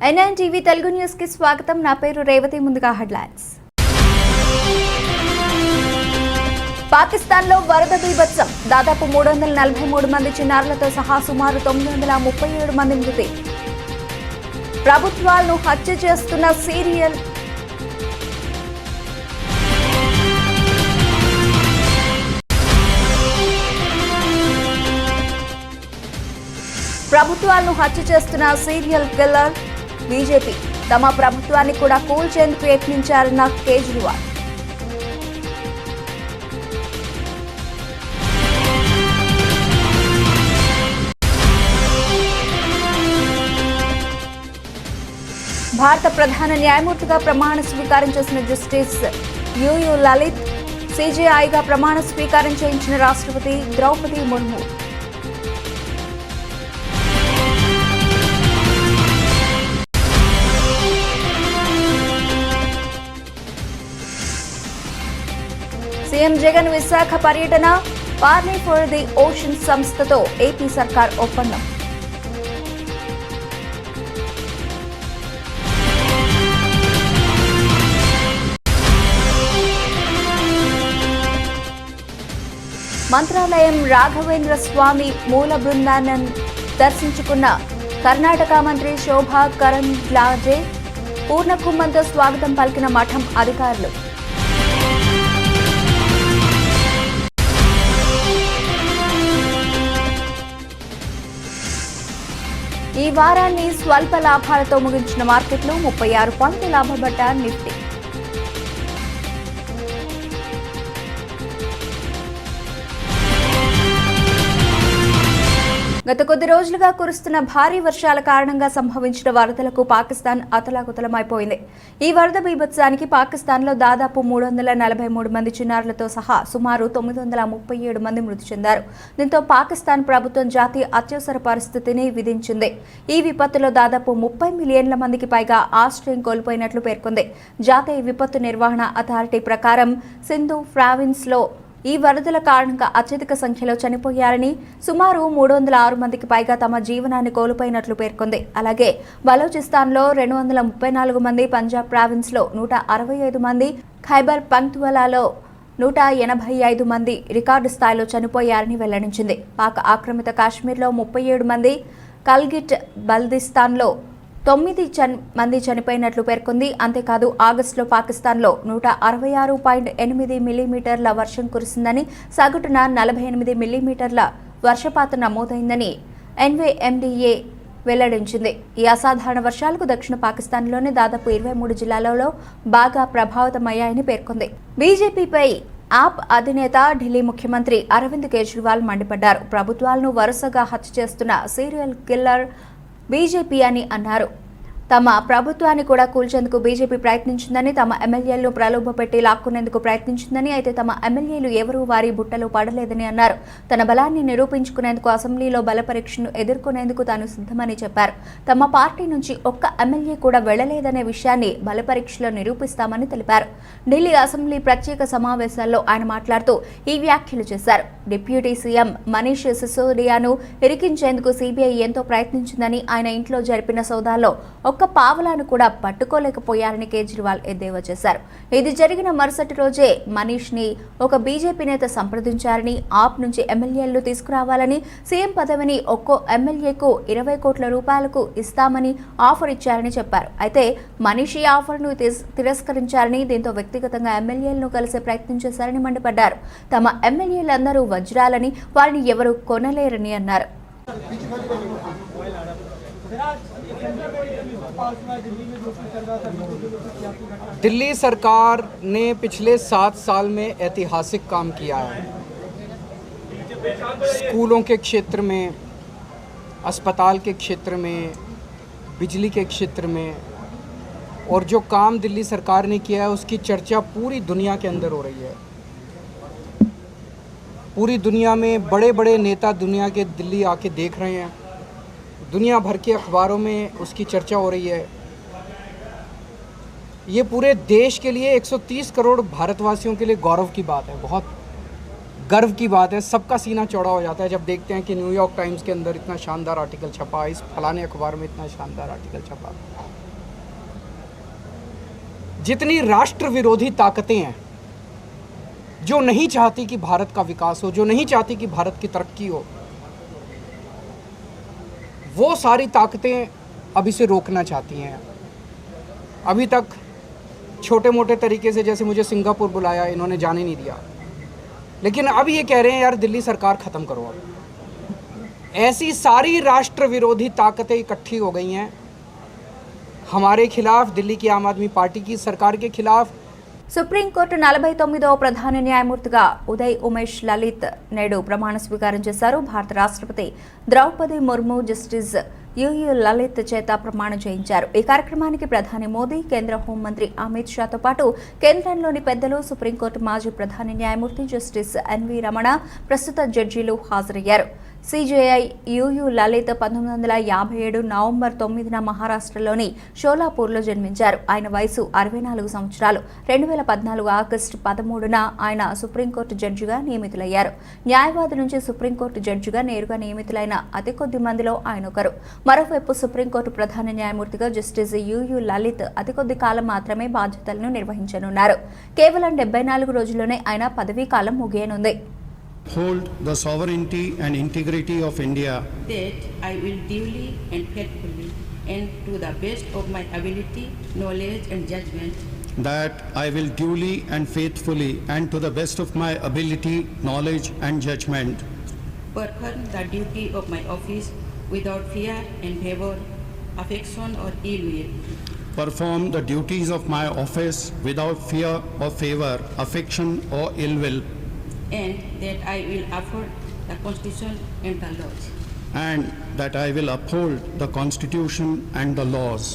NNTV Telugu news కి స్వాగతం. నా పేరు రేవతి. ముందుగా హెడ్లైన్స్. పాకిస్తాన్ లో వరద బీభత్సం. దాదాపు 343 మంది చిన్నారులతో సహా సుమారు 937 మంది మృతి. ప్రభుత్వాలను హత్య చేస్తున్న సీరియల్ కిల్లర్ బీజేపీ. తమ ప్రభుత్వాన్ని కూడా కూల్చేందుకు యత్నించారన్న కేజ్రీవాల్. భారత ప్రధాన న్యాయమూర్తిగా ప్రమాణ స్వీకారం చేసిన జస్టిస్ యుయు లలిత్, సిజేఐగా ప్రమాణ స్వీకారం చేయించిన రాష్ట్రపతి ద్రౌపది ముర్ము. సీఎం జగన్ విశాఖ పర్యటన. పార్నీ ఫర్ ది ఓషన్ సంస్థతో ఏపీ సర్కార్ ఒప్పందం. మంత్రాలయం రాఘవేంద్ర స్వామి మూల బృందాన్ని దర్శించుకున్న కర్ణాటక మంత్రి శోభా కరంద్లాజే. పూర్ణ కుంభంతో స్వాగతం పలికిన మఠం అధికారులు. ఈ వారాన్ని స్వల్ప లాభాలతో ముగించిన మార్కెట్లు. 36 పాయింట్ల లాభపడ్డ నిఫ్టీ. గత కొద్ది రోజులుగా కురుస్తున్న భారీ వర్షాల కారణంగా సంభవించిన వరదలకు పాకిస్తాన్ అతలాకుతలమైపోయింది. ఈ వరద బీభత్సానికి పాకిస్తాన్లో దాదాపు 343 మంది చిన్నారులతో సహా సుమారు 937 మంది మృతి చెందారు. దీంతో పాకిస్తాన్ ప్రభుత్వం జాతీయ అత్యవసర పరిస్థితిని విధించింది. ఈ విపత్తులో దాదాపు 30 మిలియన్ల మందికి పైగా ఆశ్రయం కోల్పోయినట్లు పేర్కొంది. జాతీయ విపత్తు నిర్వహణ అథారిటీ ప్రకారం సింధు ప్రావిన్స్లో ఈ వరదల కారణంగా అత్యధిక సంఖ్యలో చనిపోయారని, సుమారు 306 మందికి పైగా తమ జీవనాన్ని కోల్పోయినట్లు పేర్కొంది. అలాగే బలూచిస్తాన్లో 234 మంది, పంజాబ్ ప్రావిన్స్లో 165 మంది, ఖైబర్ పఖ్తూన్ఖవాలో 185 మంది రికార్డు స్థాయిలో చనిపోయారని వెల్లడించింది. పాక్ ఆక్రమిత కాశ్మీర్లో 37 మంది, కల్గిట్ బల్దిస్తాన్లో 9 మంది చనిపోయినట్లు పేర్కొంది. అంతేకాదు ఆగస్టులో పాకిస్తాన్లో 166.8 మిల్లీమీటర్ల వర్షం కురిసిందని, సగటున 48 మిల్లీమీటర్ల వర్షపాతం నమోదైందని NVMDA వెల్లడించింది. ఈ అసాధారణ వర్షాలకు దక్షిణ పాకిస్తాన్లోని దాదాపు 23 జిల్లాలలో బాగా ప్రభావితమయ్యాయని పేర్కొంది. బీజేపీపై ఆప్ అధినేత ఢిల్లీ ముఖ్యమంత్రి అరవింద్ కేజ్రీవాల్ మండిపడ్డారు. ప్రభుత్వాలను వరుసగా హత్య చేస్తున్న సీరియల్ కిల్లర్ బీజేపీ అని అన్నారు. తమ ప్రభుత్వాన్ని కూడా కూల్చేందుకు బీజేపీ ప్రయత్నించిందని, తమ ఎమ్మెల్యేలను ప్రలోభపెట్టి లాక్కునేందుకు ప్రయత్నించిందని, అయితే తమ ఎమ్మెల్యేలు ఎవరూ వారి బుట్టలో పడలేదని అన్నారు. తన బలాన్ని నిరూపించుకునేందుకు అసెంబ్లీలో బల పరీక్షను ఎదుర్కొనేందుకు తాను సిద్ధమని చెప్పారు. తమ పార్టీ నుంచి ఒక్క ఎమ్మెల్యే కూడా వెళ్లలేదనే విషయాన్ని బల పరీక్షలో నిరూపిస్తామని తెలిపారు. ఢిల్లీ అసెంబ్లీ ప్రత్యేక సమావేశాల్లో ఆయన మాట్లాడుతూ ఈ వ్యాఖ్యలు చేశారు. డిప్యూటీ సీఎం మనీష్ సిసోడియాను ఇరికించేందుకు సిబిఐ ఎంతో ప్రయత్నించిందని, ఆయన ఇంట్లో జరిపిన సోదాల్లో ఒక్క పావలాను కూడా పట్టుకోలేకపోయారని కేజ్రీవాల్ ఎద్దేవా చేశారు. ఇది జరిగిన మరుసటి రోజే మనీష్ ని ఒక బీజేపీ నేత సంప్రదించారని, ఆప్ నుంచి ఎమ్మెల్యేలను తీసుకురావాలని, సీఎం పదవిని ఒక్కో ఎమ్మెల్యేకు 20 కోట్ల రూపాయలకు ఇస్తామని ఆఫర్ ఇచ్చారని చెప్పారు. అయితే మనీష్ ఈ ఆఫర్ను తిరస్కరించారని, దీంతో వ్యక్తిగతంగా ఎమ్మెల్యేలను కలిసే ప్రయత్నం చేశారని మండిపడ్డారు. తమ ఎమ్మెల్యేలందరూ వజ్రాలని, వారిని ఎవరూ కొనలేరని అన్నారు. दिल्ली सरकार ने पिछले 7 साल में ऐतिहासिक काम किया है. स्कूलों के क्षेत्र में, अस्पताल के क्षेत्र में, बिजली के क्षेत्र में, और जो काम दिल्ली सरकार ने किया है उसकी चर्चा पूरी दुनिया के अंदर हो रही है. पूरी दुनिया में बड़े बड़े नेता दुनिया के दिल्ली आके देख रहे हैं. दुनिया भर के अखबारों में उसकी चर्चा हो रही है. ये पूरे देश के लिए 130 करोड़ भारतवासियों के लिए गौरव की बात है, बहुत गर्व की बात है. सबका सीना चौड़ा हो जाता है जब देखते हैं कि न्यूयॉर्क टाइम्स के अंदर इतना शानदार आर्टिकल छपा, इस फलाने अखबार में इतना शानदार आर्टिकल छपा. जितनी राष्ट्र विरोधी ताकतें हैं जो नहीं चाहती कि भारत का विकास हो, जो नहीं चाहती कि भारत की तरक्की हो, वो सारी ताकतें अब इसे रोकना चाहती हैं। अभी तक छोटे मोटे तरीके से, जैसे मुझे सिंगापुर बुलाया, इन्होंने जाने नहीं दिया, लेकिन अब ये कह रहे हैं यार दिल्ली सरकार ख़त्म करो। अब ऐसी सारी राष्ट्र विरोधी ताकतें इकट्ठी हो गई हैं हमारे खिलाफ, दिल्ली की आम आदमी पार्टी की सरकार के खिलाफ। సుప్రీంకోర్టు 49వ ప్రధాన న్యాయమూర్తిగా ఉదయ్ ఉమేష్ లలిత్ నేడు ప్రమాణ స్వీకారం చేశారు. భారత రాష్ట్రపతి ద్రౌపది ముర్ము జస్టిస్ యుయు లలిత్ చేత ప్రమాణం చేయించారు. ఈ కార్యక్రమానికి ప్రధాని మోదీ, కేంద్ర హోంమంత్రి అమిత్ షాతో పాటు కేంద్రంలోని పెద్దలు, సుప్రీంకోర్టు మాజీ ప్రధాన న్యాయమూర్తి జస్టిస్ ఎన్వి రమణ, ప్రస్తుత జడ్జీలు హాజరయ్యారు. సిజేఐ యుయు లలిత్ 1957 నవంబర్ 9న మహారాష్ట్రలోని షోలాపూర్లో జన్మించారు. ఆయన వయసు 64 సంవత్సరాలు. 2014 ఆగస్టు 13న ఆయన సుప్రీంకోర్టు జడ్జిగా నియమితులయ్యారు. న్యాయవాది నుంచి సుప్రీంకోర్టు జడ్జిగా నేరుగా నియమితులైన అతి కొద్ది మందిలో ఆయన ఒకరు. మరోవైపు సుప్రీంకోర్టు ప్రధాన న్యాయమూర్తిగా జస్టిస్ యుయు లలిత్ అతి కొద్ది కాలం మాత్రమే బాధ్యతలను నిర్వహించనున్నారు. కేవలం 74 రోజుల్లోనే ఆయన పదవీ కాలం ముగియనుంది. Hold the sovereignty and integrity of India, that I will duly and faithfully and to the best of my ability, knowledge and judgment, that I will duly and faithfully and to the best of my ability, knowledge and judgment, perform the duty of my office without fear and favor, affection or ill will, perform the duties of my office without fear or favor, affection or ill will, and that I will uphold the Constitution and the laws. and that I will uphold the Constitution and the laws.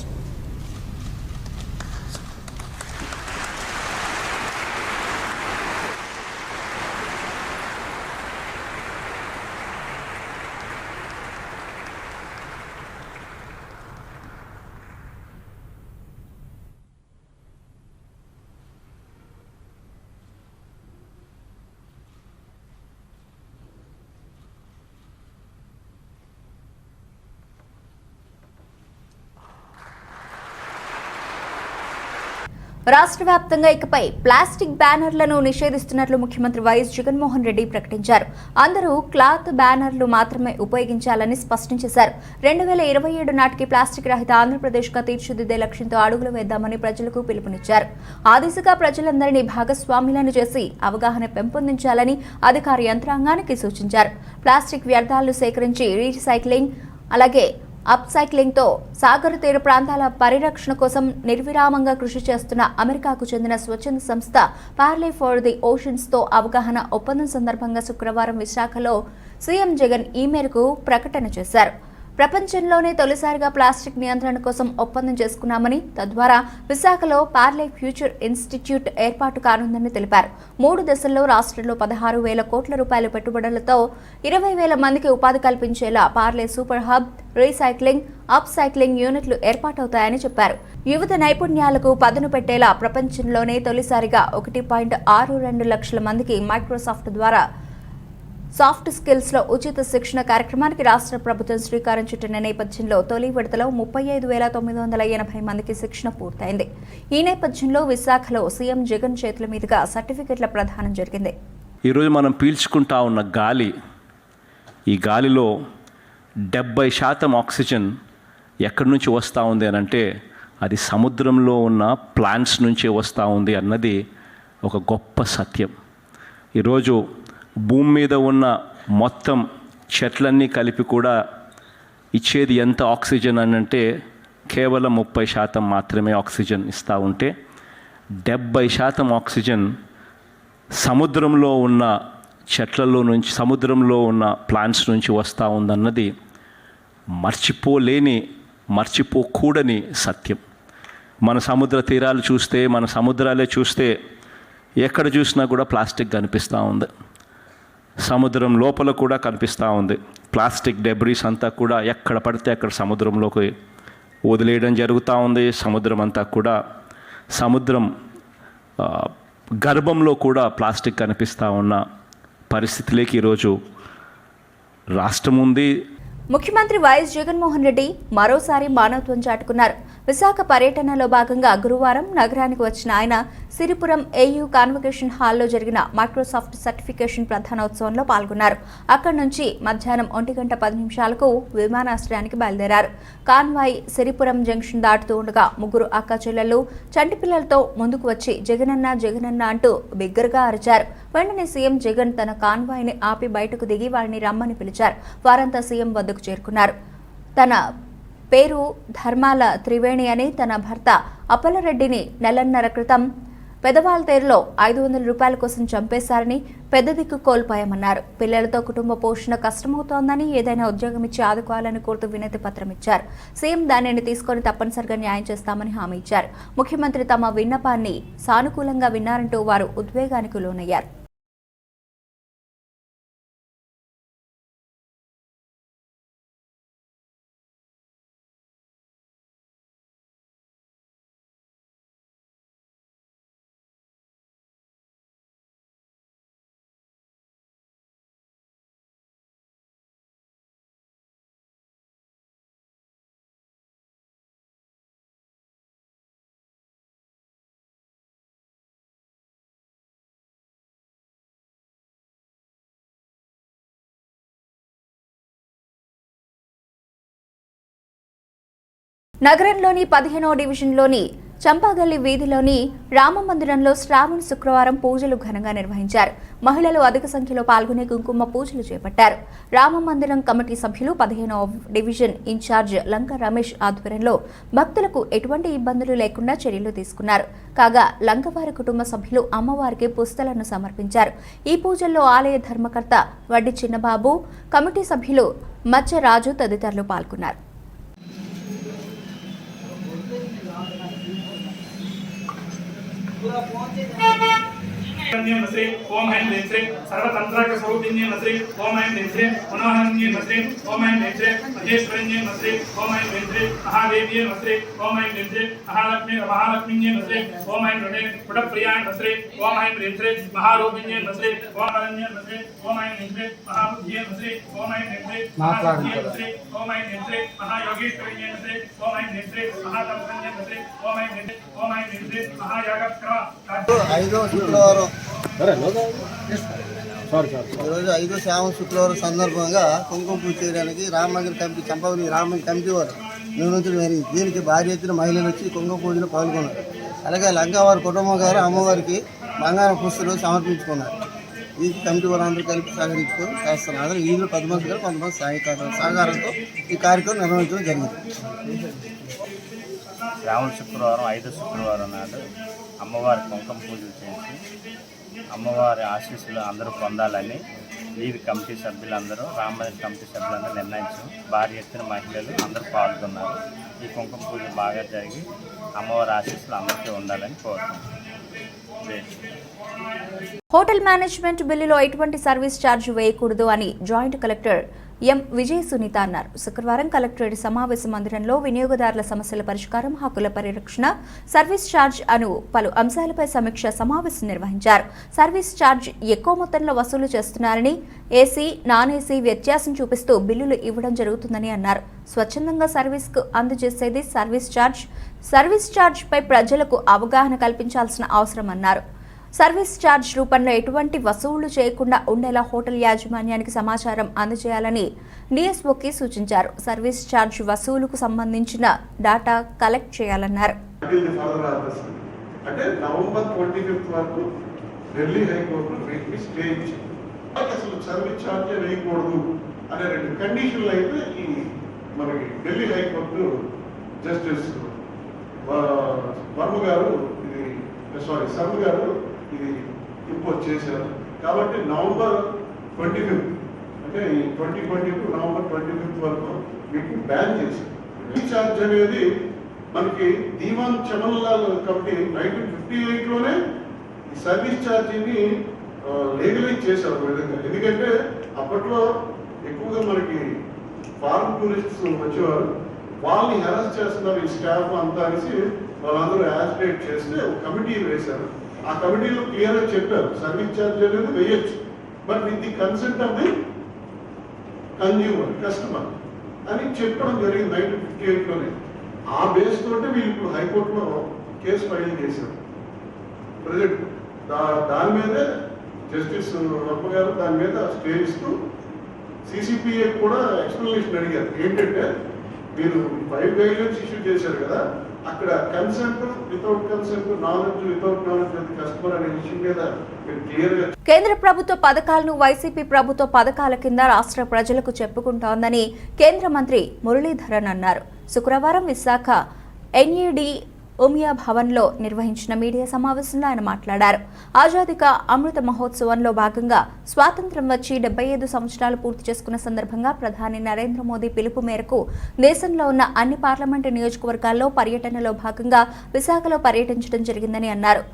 రాష్ట్ర వ్యాప్తంగా ఇకపై plastic బ్యానర్లను నిషేధిస్తున్నట్లు ముఖ్యమంత్రి YS Jaganmohan Reddy ప్రకటించారు. అందరూ cloth బ్యానర్లు మాత్రమే ఉపయోగించాలని స్పష్టం చేశారు. 2027 నాటికి ప్లాస్టిక్ రహిత ఆంధ్రప్రదేశ్గా తీర్చిదిద్దే లక్ష్యంతో అడుగులు వేద్దామని ప్రజలకు పిలుపునిచ్చారు. ఆ దిశగా ప్రజలందరినీ భాగస్వాములను చేసి అవగాహన పెంపొందించాలని అధికార యంత్రాంగానికి సూచించారు. ప్లాస్టిక్ వ్యర్థాలను సేకరించి రీసైక్లింగ్, అలాగే అప్ సైక్లింగ్తో సాగర్ తీర ప్రాంతాల పరిరక్షణ కోసం నిర్విరామంగా కృషి చేస్తున్న అమెరికాకు చెందిన స్వచ్ఛంద సంస్థ పార్లే ఫర్ ది ఓషన్స్తో అవగాహన ఒప్పందం సందర్భంగా శుక్రవారం విశాఖలో సీఎం జగన్ ఈ మేరకు ప్రకటన చేశారు. ప్రపంచంలోనే తొలిసారిగా ప్లాస్టిక్ నియంత్రణ కోసం ఒప్పందం చేసుకున్నామని, తద్వారా విశాఖలో పార్లే ఫ్యూచర్ ఇన్స్టిట్యూట్ ఏర్పాటు కానుందని తెలిపారు. 3 దశల్లో రాష్ట్రంలో 16,000 కోట్ల రూపాయల పెట్టుబడులతో 20,000 మందికి ఉపాధి కల్పించేలా Parle super hub, recycling, upcycling యూనిట్లు ఏర్పాటవుతాయని చెప్పారు. యువత నైపుణ్యాలకు పదును పెట్టేలా ప్రపంచంలోనే తొలిసారిగా 1.62 లక్షల మందికి మైక్రోసాఫ్ట్ ద్వారా సాఫ్ట్ స్కిల్స్లో ఉచిత శిక్షణ కార్యక్రమానికి రాష్ట్ర ప్రభుత్వం శ్రీకారం చుట్టిన నేపథ్యంలో తొలి విడతలో 35,980 మందికి శిక్షణ పూర్తయింది. ఈ నేపథ్యంలో విశాఖలో సీఎం జగన్ చేతుల మీదుగా సర్టిఫికెట్ల ప్రదానం జరిగింది. ఈరోజు మనం పీల్చుకుంటా ఉన్న గాలి, ఈ గాలిలో 70% ఆక్సిజన్ ఎక్కడి నుంచి వస్తూ ఉంది అని అంటే అది సముద్రంలో ఉన్న ప్లాంట్స్ నుంచే వస్తూ ఉంది అన్నది ఒక గొప్ప సత్యం. ఈరోజు భూమి మీద ఉన్న మొత్తం చెట్లన్నీ కలిపి కూడా ఇచ్చేది ఎంత ఆక్సిజన్ అని అంటే కేవలం 30% మాత్రమే ఆక్సిజన్ ఇస్తూ ఉంటే 70% ఆక్సిజన్ సముద్రంలో ఉన్న చెట్లలో నుంచి, సముద్రంలో ఉన్న ప్లాంట్స్ నుంచి వస్తూ ఉందన్నది మర్చిపోకూడని సత్యం. మన సముద్ర తీరాలు చూస్తే, మన సముద్రాలే చూస్తే ఎక్కడ చూసినా కూడా ప్లాస్టిక్ కనిపిస్తూ ఉంది. సముద్రం లోపల కూడా కనిపిస్తూ ఉంది. ప్లాస్టిక్ డెబ్రీస్ అంతా కూడా ఎక్కడ పడితే అక్కడ సముద్రంలోకి వదిలేయడం జరుగుతూ ఉంది. సముద్రం అంతా కూడా, సముద్రం గర్భంలో కూడా ప్లాస్టిక్ కనిపిస్తూ ఉన్న పరిస్థితిలోకి ఈరోజు రాష్ట్రం ఉంది. ముఖ్యమంత్రి వైఎస్ జగన్మోహన్ రెడ్డి మరోసారి మానవత్వం చాటుకున్నారు. విశాఖ పర్యటనలో భాగంగా గురువారం నగరానికి వచ్చిన ఆయన సిరిపురం ఏయూ కాన్వకేషన్ హాల్లో జరిగిన మైక్రోసాఫ్ట్ సర్టిఫికేషన్ ప్రధానోత్సవంలో పాల్గొన్నారు. అక్కడి నుంచి మధ్యాహ్నం 1:10 విమానాశ్రయానికి బయలుదేరారు. కాన్వాయ్ సిరిపురం జంక్షన్ దాటుతూ ఉండగా ముగ్గురు అక్క చెల్లెళ్లు చంటి పిల్లలతో ముందుకు వచ్చి జగనన్న జగనన్న అంటూ బిగ్గరగా అరిచారు. వెంటనే సీఎం జగన్ తన కాన్వాయ్ ని ఆపి బయటకు దిగి వారిని రమ్మని పిలిచారు. వారంతా సీఎం వద్దకు చేరుకున్నారు. తన పేరు ధర్మాల త్రివేణి అని తన భర్త అప్పలరెడ్డిని నెలన్నర క్రితం పెదవాల్తేరులో 500 రూపాయల కోసం చంపేశారని పెద్ద దిక్కు కోల్పోయామన్నారు. పిల్లలతో కుటుంబ పోషణ కష్టమవుతోందని ఏదైనా ఉద్యోగం ఇచ్చి ఆదుకోవాలని కోరుతూ వినతి పత్రం ఇచ్చారు. సీఎం దానిని తీసుకొని తప్పనిసరిగా న్యాయం చేస్తామని హామీ ఇచ్చారు. ముఖ్యమంత్రి తమ విన్నపాన్ని సానుకూలంగా విన్నారంటూ వారు ఉద్వేగానికి లోనయ్యారు. నగరంలోని 15వ డివిజన్లోని చంపాగల్లి వీధిలోని రామమందిరంలో శ్రావణ శుక్రవారం పూజలు ఘనంగా నిర్వహించారు. మహిళలు అధిక సంఖ్యలో పాల్గొనే కుంకుమ పూజలు చేపట్టారు. రామమందిరం కమిటీ సభ్యులు 15వ డివిజన్ ఇన్ఛార్జ్ లంక రమేష్ ఆధ్వర్యంలో భక్తులకు ఎటువంటి ఇబ్బందులు లేకుండా చర్యలు తీసుకున్నారు. కాగా లంకవారి కుటుంబ సభ్యులు అమ్మవారికి పుస్తలను సమర్పించారు. ఈ పూజల్లో ఆలయ ధర్మకర్త వడ్డి చిన్నబాబు, కమిటీ సభ్యులు మచ్చ రాజు తదితరులు పాల్గొన్నారు. नश्री ओम ऐं ह्रीं श्री सर्वतंत्राख्य स्वरूपिण्ये नश्री ओम ऐं ह्रीं श्री मनोहरण्ये नश्री ओम ऐं ह्रीं श्री महेश्वरण्ये नश्री ओम ऐं ह्रीं श्री महादेव्ये नश्री ओम ऐं ह्रीं श्री महालक्ष्मीये नश्री ओम ऐं ह्रीं पुटप्रियाय नश्री ओम ऐं ह्रीं श्री महारूपिण्ये नश्री ओम अरण्ये नश्री ओम ऐं ह्रीं श्री महाबुद्धिये नश्री ओम ऐं ह्रीं श्री महासिद्धिये नश्री ओम ऐं ह्रीं श्री महायोगेश्वरिये नश्री ओम ऐं ह्रीं श्री महातपस्विन्ये नश्री ओम ऐं ह्रीं श्री महायागक्रम ఈరోజు 5వ శ్రావణ శుక్రవారం సందర్భంగా కుంకుమ పూజ చేయడానికి రామమందిర కమిటీ చంపావళి రామమందిర కమిటీ వారు నిర్వహించడం. దీనికి భారీ ఎత్తున మహిళలు వచ్చి కుంకుమ పూజలో పాల్గొన్నారు. అలాగే లంకవారి కుటుంబం గారు అమ్మవారికి బంగారం పుస్తలు సమర్పించుకున్నారు. ఈ కమిటీ వారందరూ కలిపి సహకరించుకొని చేస్తున్నారు. అందరూ ఈదులు 10 మంది గారు 10 మంది సహకారంతో ఈ కార్యక్రమం నిర్వహించడం జరిగింది. శ్రావణ శుక్రవారం 5వ శుక్రవారం నాడు అమ్మవారి కుంకుమ పూజలు చేసి అమ్మవారి ఆశీస్సులు అందరూ పొందాలని వీధి కమిటీ సభ్యులందరూ రామమందిర కమిటీ సభ్యులందరూ నిర్ణయించారు. భారీ ఎత్తున మహిళలు అందరూ పాల్గొన్నారు. ఈ కుంకుమ పూజ బాగా జరిగి అమ్మవారి ఆశీస్సులు అందరికీ ఉండాలని కోరుతున్నాం. హోటల్ మేనేజ్మెంట్ బిల్లులో ఎటువంటి సర్వీస్ ఛార్జ్ వేయకూడదు అని జాయింట్ కలెక్టర్ ఎం విజయ సునీత అన్నారు. శుక్రవారం కలెక్టరేట్ సమావేశ మందిరంలో వినియోగదారుల సమస్యల పరిష్కారం, హక్కుల పరిరక్షణ, సర్వీస్ ఛార్జ్ అను పలు అంశాలపై సమీక్ష సమావేశం నిర్వహించారు. సర్వీస్ ఛార్జ్ ఎక్కువ మొత్తంలో వసూలు చేస్తున్నారని, ఏసీ, నాన్ ఏసీ వ్యత్యాసం చూపిస్తూ బిల్లులు ఇవ్వడం జరుగుతుందని అన్నారు. స్వచ్ఛందంగా సర్వీస్కు అందజేసేది సర్వీస్ ఛార్జ్ పై ప్రజలకు అవగాహన కల్పించాల్సిన అవసరం అన్నారు. సర్వీస్ ఛార్జ్ రూపంలో ఎటువంటి వసూళ్లు చేయకుండా ఉండేలా హోటల్ యాజమాన్యానికి సమాచారం అందజేయాలని డిఎస్ఓకి సూచించారు. సర్వీస్ ఛార్జ్ వసూలుకు సంబంధించిన డాటా కలెక్ట్ చేయాలన్నారు. అంటే నవంబర్ 25 వరకు ఢిల్లీ హైకోర్టు వీటిని స్టే ఇచ్చింది. అసలు సర్వీస్ ఛార్జ్ వేయకూడదు అనే 2 కండిషన్లు అయితే ఈ మనకి ఢిల్లీ హైకోర్టు జస్టిస్ వర్మ గారు శర్మ గారు ఇది ఇంపోజ్ చేశారు. కాబట్టి నవంబర్ 25 అంటే ఈ 2022 నవంబర్ 25 వరకు వీటిని బ్యాన్ చేశారు. ఈ ఛార్జ్ అనేది మనకి దీవాన్ చమన్లాల్ కమిటీ 1958లోనే ఈ సర్వీస్ ఛార్జీని లీగలైజ్ చేశారు ఒక విధంగా. ఎందుకంటే అప్పట్లో ఎక్కువగా మనకి ఫారెన్ టూరిస్ట్స్ వచ్చేవారు, వాళ్ళని హెరాస్ చేస్తున్నారు ఈ స్టాఫ్ అంతా అనేసి వాళ్ళందరూ యాజిటేట్ చేస్తే ఒక కమిటీ వేశారు. ఆ కమిటీలో క్లియర్గా చెప్పారు సర్వీస్ ఛార్జ్ అనేది వేయచ్చు, but with the consent of the customer అని చెప్పడం జరిగింది 1958లోనే. ఆ బేస్ తోటి వీళ్ళు ఇప్పుడు హైకోర్టులో కేసు ఫైల్ చేశారు. ప్రజెంట్ దాని మీదే జస్టిస్ వర్మ గారు దాని మీద స్టే ఇస్తూ సిసిపిఐ కూడా ఎక్స్ప్లెనేషన్ అడిగారు. ఏంటంటే మీరు 5 గైడ్లైన్స్ ఇష్యూ చేశారు కదా, అక్కడ consent without consent, knowledge without knowledge of the customer అనే విషయం మీద మీరు క్లియర్గా కేంద్ర ప్రభుత్వ పథకాలను వైసీపీ ప్రభుత్వ పథకాల కింద రాష్ట్ర ప్రజలకు చెప్పుకుంటోందని కేంద్ర మంత్రి మురళీధరన్ అన్నారు. శుక్రవారం విశాఖ ఎన్ఈడి ఉమియా భవన్లో నిర్వహించిన మీడియా సమావేశంలో ఆయన మాట్లాడారు. ఆజాదీ కా అమృత మహోత్సవంలో భాగంగా స్వాతంత్ర్యం వచ్చి 75 సంవత్సరాలు పూర్తి చేసుకున్న సందర్భంగా ప్రధాని నరేంద్ర మోదీ పిలుపు మేరకు దేశంలో ఉన్న అన్ని పార్లమెంటు నియోజకవర్గాల్లో పర్యటనలో భాగంగా విశాఖలో పర్యటించడం జరిగిందని అన్నారు.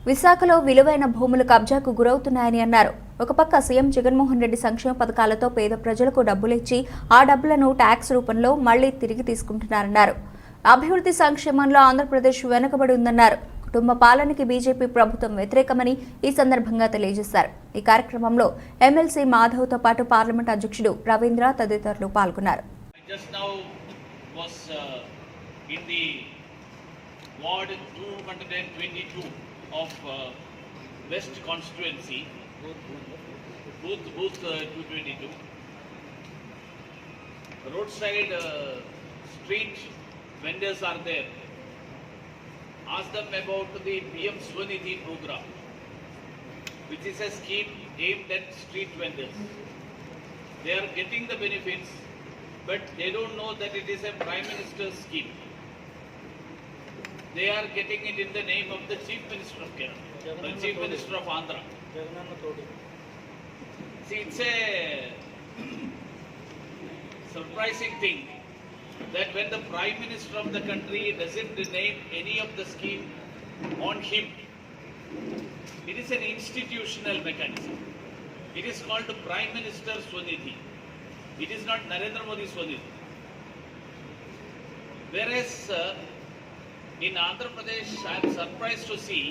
విశాఖలో విలువైన భూములు కబ్జాకు గురవుతున్నాయని అన్నారు. ఒక పక్క సీఎం జగన్మోహన్ రెడ్డి సంక్షేమ పథకాలతో పేద ప్రజలకు డబ్బులిచ్చి ఆ డబ్బులను ట్యాక్స్ రూపంలో మళ్లీ తిరిగి తీసుకుంటున్నారన్నారు. అభివృద్ధి సంక్షేమంలో ఆంధ్రప్రదేశ్ వెనుకబడి ఉందన్నారు. కుటుంబ పాలనకి బీజేపీ ప్రభుత్వం వ్యతిరేకమని ఈ సందర్భంగా తెలియజేశారు. ఈ కార్యక్రమంలో ఎమ్మెల్సీ మాధవ్తో పాటు పార్లమెంట్ అధ్యక్షుడు రవీంద్ర తదితరులు పాల్గొన్నారు. Vendors are there. Ask them about the PM Swanidhi program, which is a scheme aimed at street vendors. They are getting the benefits, but they don't know that it is a Prime Minister's scheme. They are getting it in the name of the Chief Minister of Kerala, the Chief Minister of Andhra. See, it's a surprising thing that when the Prime Minister of the country doesn't name any of the scheme on him, it is an institutional mechanism. It is called the Prime Minister Swanidhi. It is not Narendra Modi Swanidhi. Whereas in Andhra Pradesh, I am surprised to see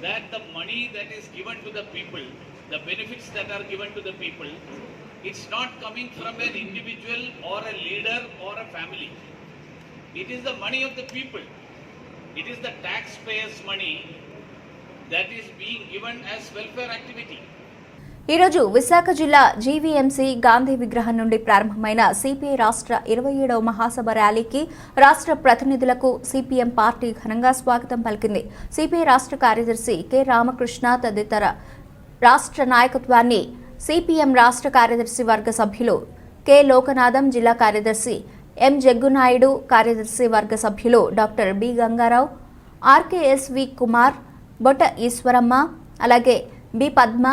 that the money that is given to the people, the benefits that are given to the people, it's not coming from an individual or a leader or a family. It is the money of the people. It is the taxpayers' money that is being given as welfare activity. ఈరోజు విశాఖ జిల్లా GVMC Gandhi విగ్రహం నుండి ప్రారంభమైన CPI రాష్ట్ర 27వ మహాసభ ర్యాలీకి రాష్ట్ర ప్రతినిధులకు CPM party ఘనంగా స్వాగతం పలికింది. సిపిఐ రాష్ట్ర కార్యదర్శి కె రామకృష్ణ తదితర రాష్ట్ర నాయకత్వాన్ని సిపిఎం రాష్ట్ర కార్యదర్శి వర్గ సభ్యులు కె లోకనాథం, జిల్లా కార్యదర్శి ఎం జగ్గునాయుడు, కార్యదర్శి వర్గ సభ్యులు doctor B Gangarao, RKSV Kumar, Botta Eshwaramma, అలాగే బి పద్మ,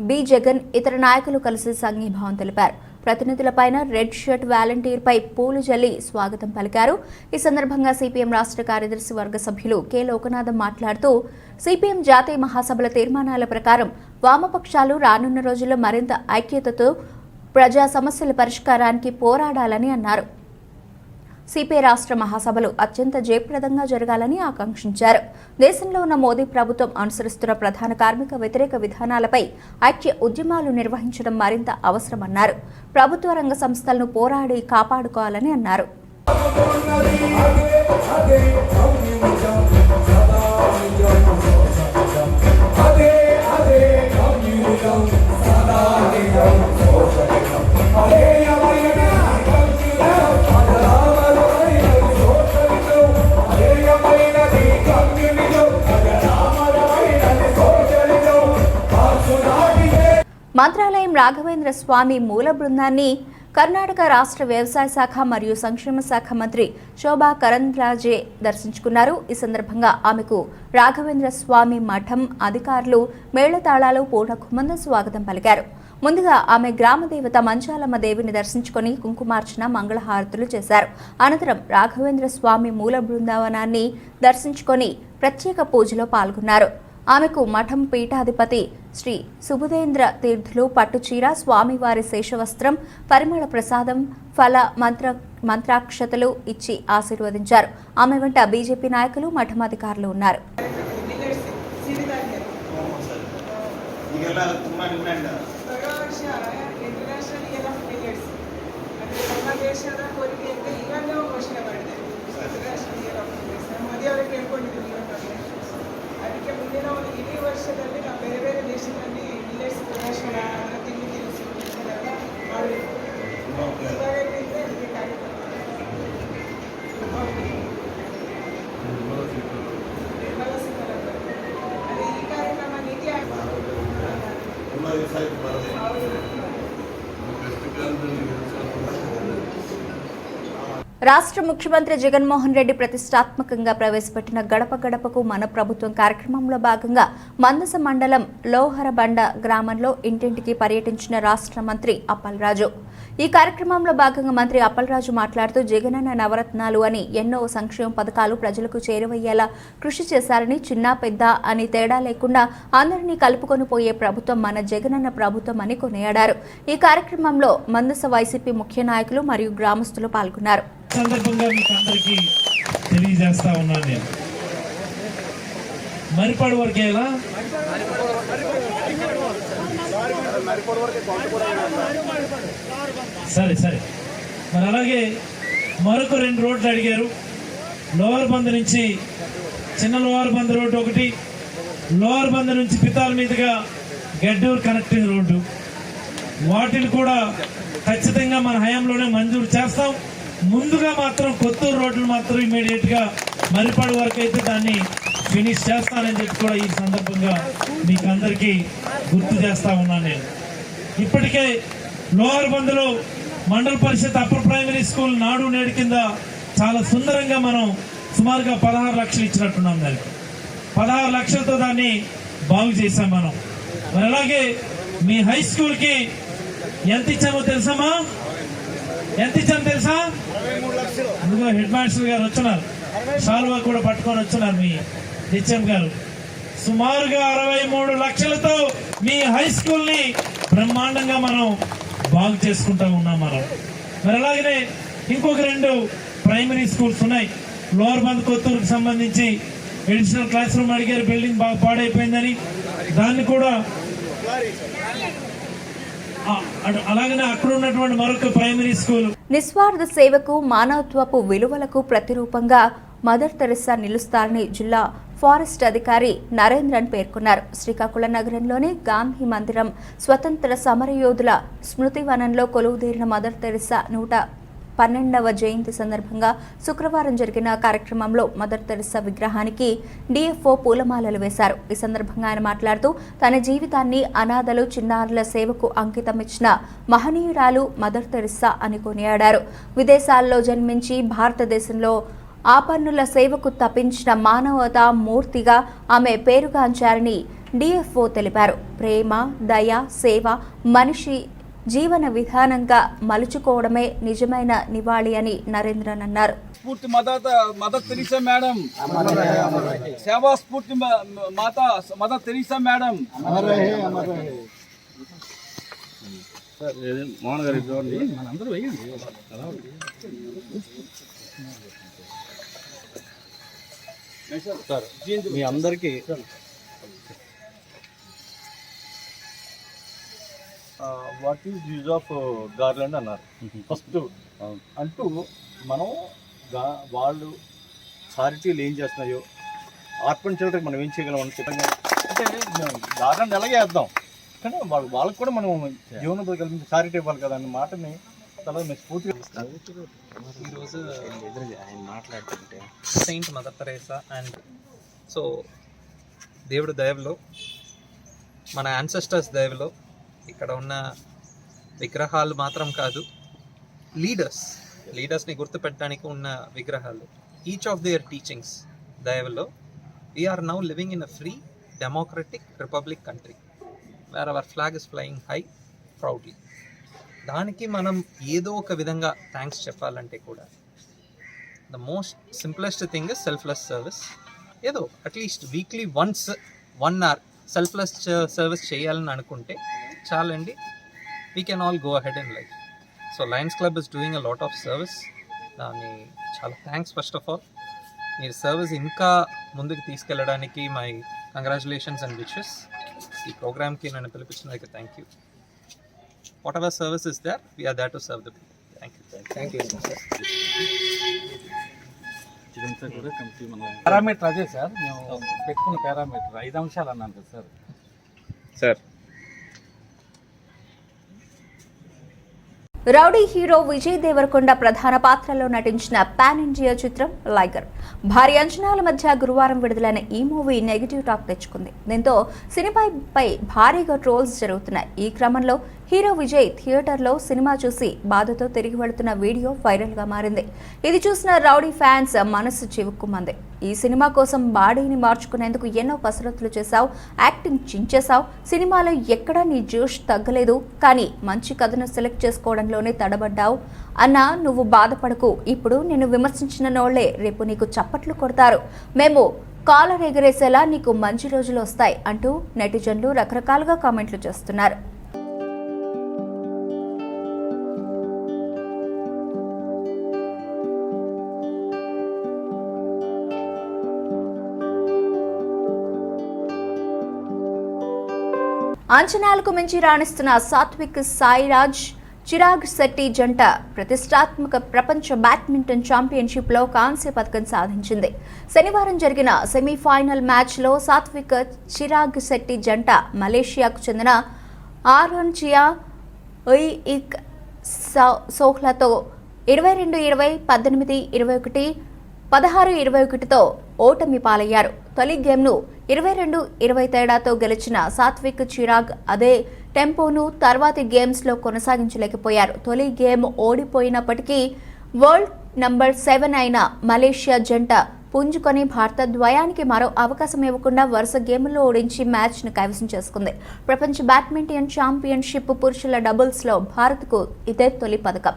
బి జగన్, ఇతర నాయకులు కలిసి సంఘీభావం తెలిపారు. ప్రతినిధులపైన రెడ్ షర్ట్ వాలంటీర్పై పూలు జల్లి స్వాగతం పలికారు. ఈ సందర్భంగా సిపిఎం రాష్ట్ర కార్యదర్శి వర్గ సభ్యులు కె లోకనాథం మాట్లాడుతూ సిపిఎం జాతీయ మహాసభల తీర్మానాల ప్రకారం వామపక్షాలు రానున్న రోజుల్లో మరింత ఐక్యతతో ప్రజా సమస్యల పరిష్కారానికి పోరాడాలని అన్నారు. సిపిఐ రాష్ట్ర మహాసభలు అత్యంత జయప్రదంగా జరగాలని ఆకాంక్షించారు. దేశంలో ఉన్న మోదీ ప్రభుత్వం అనుసరిస్తున్న ప్రధాన కార్మిక వ్యతిరేక విధానాలపై ఐక్య ఉద్యమాలు నిర్వహించడం మరింత అవసరమన్నారు. ప్రభుత్వ రంగ సంస్థలను పోరాడి కాపాడుకోవాలని అన్నారు. మంత్రాలయం రాఘవేంద్ర స్వామి మూల బృందాన్ని కర్ణాటక రాష్ట్ర వ్యవసాయ శాఖ మరియు సంక్షేమ శాఖ మంత్రి శోభా కరంద్లాజే దర్శించుకున్నారు. ఈ సందర్భంగా ఆమెకు రాఘవేంద్ర స్వామి మఠం అధికారులు మేళతాళాలు పూర్ణకుమంద స్వాగతం పలికారు. ముందుగా ఆమె గ్రామదేవత మంచాలమ్మ దేవిని దర్శించుకుని కుంకుమార్చన, మంగళహారతులు చేశారు. అనంతరం రాఘవేంద్ర స్వామి మూల బృందావనాన్ని దర్శించుకొని ప్రత్యేక పూజలో పాల్గొన్నారు. ఆమెకు మఠం పీఠాధిపతి శ్రీ సుబుధేంద్ర తీర్థులు పట్టుచీర, స్వామివారి శేషవస్త్రం, పరిమళ ప్రసాదం, ఫల మంత్రాక్షతలు ఇచ్చి ఆశీర్వదించారు. ఆమె వెంట బీజేపీ నాయకులు, మఠం అధికారులు ఉన్నారు. ನಮ್ಮ ದೇಶದ ಕೋರಿಕೆಯಂತೆ ಇವಾಗಲೇ ಘೋಷಣೆ ಮಾಡಿದೆ ಇಂಟರ್ನ್ಯಾಷನಲ್ ಇಯರ್ ಆಫ್ ಇಂಗ್ಲಿಷ್. ನಮ್ಮ ಮೋದಿಯವರೇ ಕೇಳ್ಕೊಂಡಿದ್ದೀವಿ ಅದಕ್ಕೆ ಮುಂದಿನ ಒಂದು ಇಡೀ ವರ್ಷದಲ್ಲಿ ನಾವು ಬೇರೆ ಬೇರೆ ದೇಶಗಳಲ್ಲಿ ಇಂಗ್ಲಿಷ್ ಪ್ರದರ್ಶನ ತಿಂಡಿ ತಿನಿಸು ಇದನ್ನೆಲ್ಲ ಮಾಡಬೇಕು. ಇವಾಗಲಿಂದ ಇದಕ್ಕೆ ಕಾರ್ಯಕ್ರಮ ನಿರ್ಮಲಾ ಸೀತಾರಾಮನ್ ಅದೇ ಈ ಕಾರ್ಯಕ್ರಮ ನೀತಿ రాష్ట్ర ముఖ్యమంత్రి జగన్మోహన్ రెడ్డి ప్రతిష్టాత్మకంగా ప్రవేశపెట్టిన గడప గడపకు మన ప్రభుత్వం కార్యక్రమంలో భాగంగా మందస మండలం లోహరబండ గ్రామంలో ఇంటింటికి పర్యటించిన రాష్ట్ర మంత్రి అప్పలరాజు. ఈ కార్యక్రమంలో భాగంగా మంత్రి అప్పలరాజు మాట్లాడుతూ జగనన్న నవరత్నాలు అని ఎన్నో సంక్షేమ పథకాలు ప్రజలకు చేరువయ్యేలా కృషి చేశారని, చిన్న పెద్ద అని తేడా లేకుండా అందరినీ కలుపుకొని పోయే ప్రభుత్వం మన జగనన్న ప్రభుత్వం అని కొనియాడారు. ఈ కార్యక్రమంలో మందస వైసీపీ ముఖ్య నాయకులు మరియు గ్రామస్తులు పాల్గొన్నారు. సందర్భంగా మీకు అందరికీ తెలియజేస్తా ఉన్నాను. నేను మరిపాడు వరకేలా సరే మరి అలాగే మరొక 2 రోడ్లు అడిగారు. లోవర్ బంద్ నుంచి చిన్న లోవర్ బంద్ రోడ్డు ఒకటి, లోవర్ బంద్ నుంచి పితాల మీదుగా గడ్డూరు కనెక్టింగ్ రోడ్డు, వాటిని కూడా ఖచ్చితంగా మన హయాంలోనే మంజూరు చేస్తాం. ముందుగా మాత్రం కొత్తూరు రోడ్లు మాత్రం ఇమీడియట్గా మరిపాడు వరకు అయితే దాన్ని ఫినిష్ చేస్తానని చెప్పి కూడా ఈ సందర్భంగా మీకు అందరికీ గుర్తు చేస్తా ఉన్నాను. నేను ఇప్పటికే లోవర్ బంద్లో మండల పరిషత్ అప్పర్ ప్రైమరీ స్కూల్ నాడు నేడు కింద చాలా సుందరంగా మనం సుమారుగా 16 లక్షలు ఇచ్చినట్టున్నాం. దానికి 16 లక్షలతో దాన్ని బాగు చేశాం మనం. మరి అలాగే మీ హై స్కూల్కి ఎంత ఇచ్చామో తెలుసమ్మా? ఎంత ఇచ్చామో తెలుసా? అందులో హెడ్ మాస్టర్ గారు వచ్చినారు, షాల్వా కూడా పట్టుకొని వచ్చినారు మీ హెచ్ఎం గారు. సుమారుగా 63 లక్షలతో మీ హై స్కూల్ని బ్రహ్మాండంగా మనం బాగు చేసుకుంటా ఉన్నాం మనం. మరి అలాగనే ఇంకొక 2 ప్రైమరీ స్కూల్స్ ఉన్నాయి. లోవర్ బంద్ కొత్తూరుకు సంబంధించి ఎడిషనల్ క్లాస్ రూమ్ అడిగారు, బిల్డింగ్ బాగా పాడైపోయిందని, దాన్ని కూడా అలాగనే అక్కడ ఉన్నటువంటి మరొక ప్రైమరీ స్కూల్. నిస్వార్థ సేవకు, మానవత్వపు విలువలకు ప్రతిరూపంగా మదర్ తెరెసా నిలుస్తారని జిల్లా ఫారెస్ట్ అధికారి నరేంద్రన్ పేర్కొన్నారు. శ్రీకాకుళం నగరంలోని గాంధీ మందిరం స్వతంత్ర సమరయోధుల స్మృతివనంలో కొలువుదీరిన మదర్ తెరెసా 112వ జయంతి సందర్భంగా శుక్రవారం జరిగిన కార్యక్రమంలో మదర్ తెరెసా విగ్రహానికి డిఎఫ్ఓ పూలమాలలు వేశారు. ఈ సందర్భంగా ఆయన మాట్లాడుతూ తన జీవితాన్ని అనాథలు, చిన్నారుల సేవకు అంకితమిచ్చిన మహనీయురాలు మదర్ తెరెసా అని కొనియాడారు. విదేశాల్లో జన్మించి భారతదేశంలో ఆపన్నుల సేవకు తప్పించిన మానవతా మూర్తిగా ఆమె పేరుగాంచారని డిఎఫ్ఓ తెలిపారు. ప్రేమ, దయ, సేవ మనిషి జీవన విధానంగా మలుచుకోవడమే నిజమైన నివాళి అని నరేంద్రన్ అన్నారు. స్ఫూర్తి మదర్ తెరీసా మేడం, సేవా స్ఫూర్తి మదర్ తెరీసా మేడం. మోహన్ గారి మనందరూ వేయండి. మీ అందరికీ what is use of garland అన్నారు ఫస్ట్ అంటూ మనం వాళ్ళు చారిటీలు ఏం చేస్తున్నాయో, ఆర్ఫన్ చిల్డ్రన్కి మనం ఏం చేయగలం అని చెప్పండి. అంటే గార్లాండ్ ఎలాగే వేద్దాం, కానీ వాళ్ళకి కూడా మనం జీవనంతో కలిపి చారిటీ ఇవ్వాలి కదా అన్న మాటని చాలా మేము స్ఫూర్తిగా ఇస్తాను. ఈరోజు ఆయన మాట్లాడుతుంటే Saint mother Teresa and so దేవుడు దయవులో, మన యాన్సెస్టర్స్ దయవులో ఇక్కడ ఉన్న విగ్రహాలు మాత్రం కాదు, లీడర్స్ని గుర్తుపెట్టడానికి ఉన్న విగ్రహాలు, ఈచ్ ఆఫ్ దేర్ టీచింగ్స్ దయవులో we are now living in a free democratic republic country where our flag is flying high proudly. దానికి మనం ఏదో ఒక విధంగా థ్యాంక్స్ చెప్పాలంటే కూడా the most simplest thing is selfless service. ఏదో at least weekly once 1 hour selfless service చేయాలని అనుకుంటే చాలండి. We can all go ahead in life. So Lions Club is doing a lot of service. దాన్ని చాలా థ్యాంక్స్ ఫస్ట్ ఆఫ్ ఆల్. మీరు service ఇంకా ముందుకు తీసుకెళ్ళడానికి మై కంగ్రాచులేషన్స్ అండ్ విషెస్. ఈ ప్రోగ్రామ్కి నన్ను పిలిపించినందుకు thank you. Whatever service is there, we are there to serve the people. Thank you sir. Parameter అదే సార్, మేము పెట్టుకున్న పారామీటర్ 5 అంశాలు అన్నాను కదా sir. Sir rowdy hero Vijay Deverakonda ప్రధాన పాత్రలో నటించిన పాన్ ఇండియా చిత్రం లైగర్ భారీ అంచనాల మధ్య గురువారం విడుదలైన ఈ మూవీ నెగిటివ్ టాక్ తెచ్చుకుంది. దీంతో సినిమాపై భారీగా ట్రోల్స్ జరుగుతున్నాయి. ఈ క్రమంలో హీరో విజయ్ థియేటర్లో సినిమా చూసి బాధతో తిరిగి వెళుతున్న వీడియో వైరల్గా మారింది. ఇది చూసిన రౌడీ ఫ్యాన్స్ మనసు చివుక్కుమంది. ఈ సినిమా కోసం బాడీని మార్చుకునేందుకు ఎన్నో కసరత్తులు చేశావు, యాక్టింగ్ చించేశావు, సినిమాలో ఎక్కడా నీ జోష్ తగ్గలేదు, కానీ మంచి కథను సెలెక్ట్ చేసుకోవడంలోనే తడబడ్డావు అన్నా నువ్వు బాధపడకు, ఇప్పుడు నిన్ను విమర్శించిన నోళ్లే రేపు నీకు చప్పట్లు కొడతారు, మేము కాలర్ ఎగరేసేలా నీకు మంచి రోజులు వస్తాయి అంటూ నెటిజన్లు రకరకాలుగా కామెంట్లు చేస్తున్నారు. అంచనాలకు మించి రాణిస్తున్న సాత్విక్ సాయిరాజ్ చిరాగ్ శెట్టి జంట ప్రతిష్టాత్మక ప్రపంచ బ్యాడ్మింటన్ ఛాంపియన్షిప్లో కాంస్య పథకం సాధించింది. శనివారం జరిగిన సెమీఫైనల్ మ్యాచ్లో సాత్విక్ చిరాగ్ శెట్టి జంట మలేషియాకు చెందిన ఆరోన్ చియా ఉయిక్ సోహ్లతో 22-20, 18-21, 16-21తో ఓటమి పాలయ్యారు. తొలి గేమ్ను 22-20 తేడాతో గెలిచిన సాత్విక్ చిరాగ్ అదే టెంపోను తర్వాతి గేమ్స్లో కొనసాగించలేకపోయారు. తొలి గేమ్ ఓడిపోయినప్పటికీ వరల్డ్ నంబర్ 7 అయిన మలేషియా జంట పుంజుకొని భారత ద్వయానికి మరో అవకాశం ఇవ్వకుండా వరుస గేముల్లో ఓడించి మ్యాచ్ను కైవసం చేసుకుంది. ప్రపంచ బ్యాడ్మింటన్ ఛాంపియన్షిప్ పురుషుల డబుల్స్లో భారత్కు ఇదే తొలి పథకం.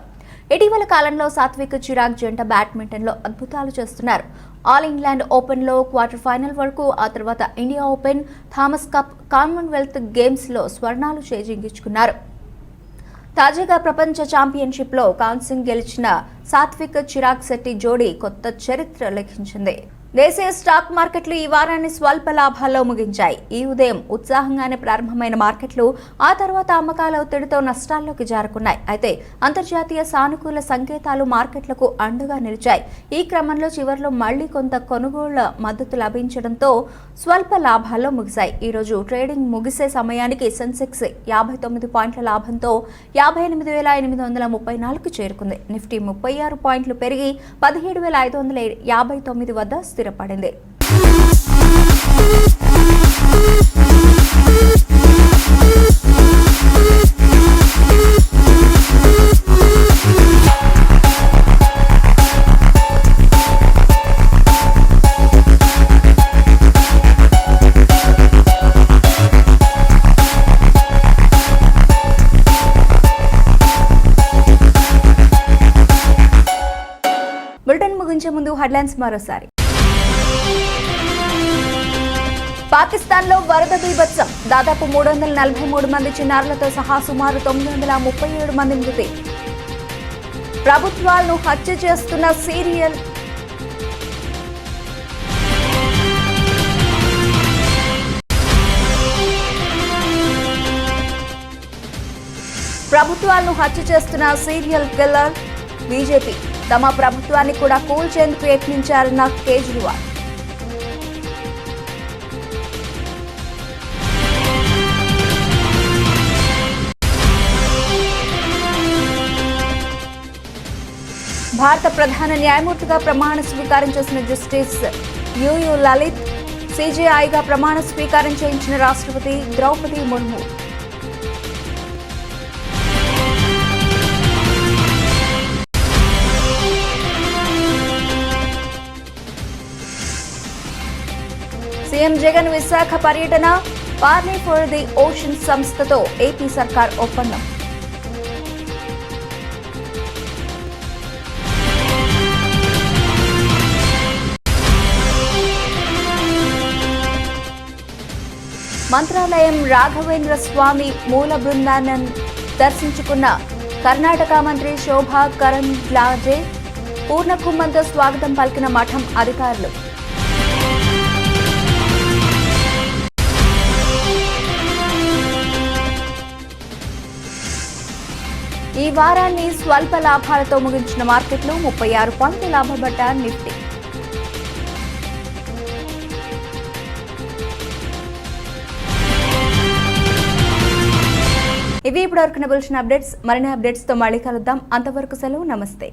ఇటీవల కాలంలో సాత్విక్ చిరాగ్ జంట బ్యాడ్మింటన్లో అద్భుతాలు చేస్తున్నారు. ఆల్ ఇంగ్లాండ్ ఓపెన్లో క్వార్టర్ ఫైనల్ వరకు, ఆ తర్వాత India open, Thomas cup, Commonwealth గేమ్స్లో స్వర్ణాలు చేజింగించుకున్నారు. తాజాగా ప్రపంచ ఛాంపియన్షిప్లో కాంస్యం గెలిచిన సాత్విక్ చిరాగ్ శెట్టి జోడీ కొత్త చరిత్ర లిఖించింది. దేశీయ స్టాక్ మార్కెట్లు ఈ వారాన్ని స్వల్ప లాభాల్లో ముగించాయి. ఈ ఉదయం ఉత్సాహంగానే ప్రారంభమైన మార్కెట్లు ఆ తర్వాత అమ్మకాల ఒత్తిడితో నష్టాల్లోకి జారుకున్నాయి. అయితే అంతర్జాతీయ సానుకూల సంకేతాలు మార్కెట్లకు అండగా నిలిచాయి. ఈ క్రమంలో చివరిలో మళ్లీ కొంత కొనుగోళ్ల మద్దతు లభించడంతో స్వల్ప లాభాల్లో ముగిశాయి. ఈ రోజు ట్రేడింగ్ ముగిసే సమయానికి సెన్సెక్స్ 59 పాయింట్ల లాభంతో 58,834కు చేరుకుంది. నిఫ్టీ 36 పాయింట్లు పెరిగి 17,559 వద్ద స్థిరపడింది. బులెటిన్ ముగించే ముందు హెడ్లైన్స్ మరోసారి. పాకిస్తాన్లో వరద బీభత్సం, దాదాపు 343 మంది చిన్నారులతో సహా సుమారు 937 మంది మృతి. ప్రభుత్వాలను హత్య చేస్తున్న సీరియల్ కిల్లర్ బీజేపీ తమ ప్రభుత్వాన్ని కూడా కూల్చేందుకు యత్నించారన్న కేజ్రీవాల్. భారత ప్రధాన న్యాయమూర్తిగా ప్రమాణ స్వీకారం చేసిన జస్టిస్ యుయు లలిత్, సిజేఐగా ప్రమాణ స్వీకారం చేయించిన రాష్ట్రపతి ద్రౌపది ముర్ము. సీఎం జగన్ విశాఖ పర్యటన, పార్లీ ఫర్ ది ఓషన్ సంస్థతో ఏపీ సర్కార్ ఒప్పందం. మంత్రాలయం రాఘవేంద్ర స్వామి మూల బృందాన్ని దర్శించుకున్న కర్ణాటక మంత్రి శోభా కరంద్లాజే, పూర్ణకుంభంతో స్వాగతం పలికిన మఠం అధికారులు. ఈ ఈ వారాన్ని స్వల్ప లాభాలతో ముగించిన మార్కెట్లు 36 పాయింట్ల లాభపడ్డ నిఫ్టీ. ఇవి ఇప్పటివరకు బులెటిన్ అప్డేట్స్. మరిన్ని అప్డేట్స్తో మళ్ళీ కలుద్దాం. అంతవరకు సెలవు. నమస్తే.